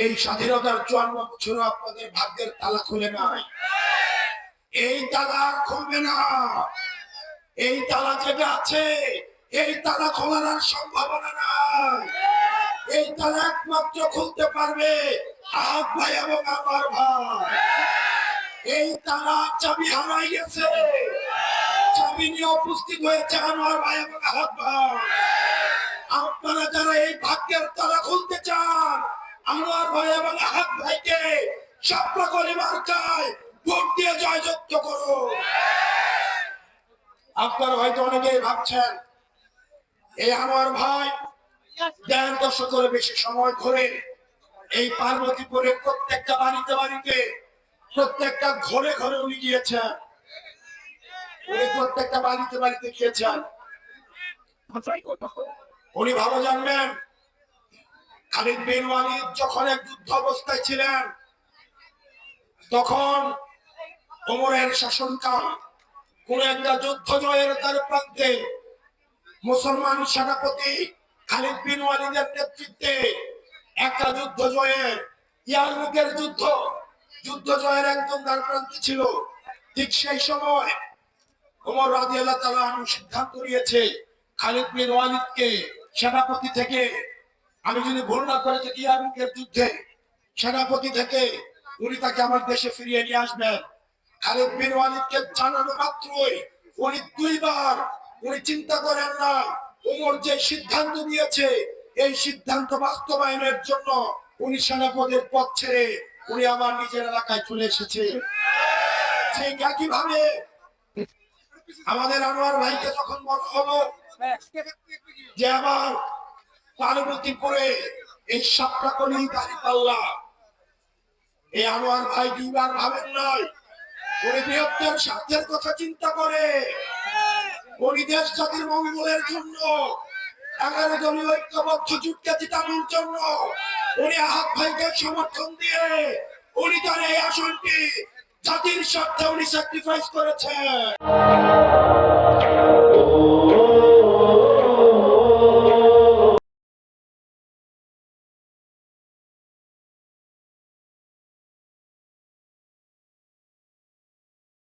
এই স্বাধীনতার 54 বছর আপনাদের ভাগ্যের তালা খুলে নাই। এই তালা আর খুলবে না। এই তালা যেটা আছে, এই তালা খোলার আর সম্ভাবনা নাই। এই তালা একমাত্র খুলতে পারবে আহাদ ভাই এবং আমার ভাই। এই তালা চাবি হারাই গেছে, চাবি নিয়ে উপস্থিত হয়েছে আমার ভাই এবং আহাদ ভাই। আপনারা যারা এই ভাগ্যের তালা খুলতে চান, আমার ভাই এবং আহাদ ভাইকে শাপলা কলি মার্কায় ভোট দিয়ে জয়যুক্ত করুন। আপনারা হয়তো অনেকেই ভাবছেন এই আমার ভাই 1.5 দশকের বেশি সময় ধরে এই পার্বতীপুরের প্রত্যেকটা বাড়িতে প্রত্যেকটা ঘরে ঘরে উনি গিয়েছেন, উনি প্রত্যেকটা বাড়িতে গিয়েছেন। উনি ভালো জানবেন খালিদ বিন ওয়ালিদ যখন এক যুদ্ধ অবস্থায় ছিলেন, তখন ওমরের শাসনকাল কোন একটা যুদ্ধ জয়ের দ্বার প্রান্তে মুসলমান সেনাপতি খালিদ বিন ওয়ালিদের নেতৃত্বে একটা যুদ্ধ জয়ের, ইয়ারমুকের যুদ্ধ জয়ের একদম দ্বার প্রান্তে ছিল। ঠিক সেই সময় ওমর রাদিয়াল্লাহু তাআলা আনহু সিদ্ধান্ত নিয়েছে খালিদ বিন ওয়ালিদকে সেনাপতি থেকে, আমি যদি ভুল না করে থাকি, ইয়ারমুকের যুদ্ধে সেনাপতি থেকে উনি তাকে আমার দেশে ফিরিয়ে নিয়ে আসবেন। খালিদ বিন ওয়ালিদকে জানানো মাত্রই উনি দুইবার চিন্তা করেন না। ওমর যে সিদ্ধান্ত নিয়েছে এই সিদ্ধান্ত বাস্তবায়নের জন্য উনি সেনাপতির পদ ছেড়ে উনি আমার নিজের এলাকায় চলে এসেছে। ঠিক একইভাবে আমাদের আনোয়ার ভাইকে যখন বলা হলো যে আমার পার্বতীপুরে এই সাপলাকলি দাঁড়িপাল্লা, এই আনোয়ার ভাই দুইবার ভাবেন নয়, উনি বৃহত্তর স্বার্থের কথা চিন্তা করে, উনি দেশ জাতির মঙ্গলের জন্য 11 দলীয় ঐক্যবদ্ধ জোটকে জিতানোর জন্য উনি আহাদ ভাইকে সমর্থন দিয়ে উনি তার এই আসনটি জাতির স্বার্থে উনি স্যাক্রিফাইস করেছেন।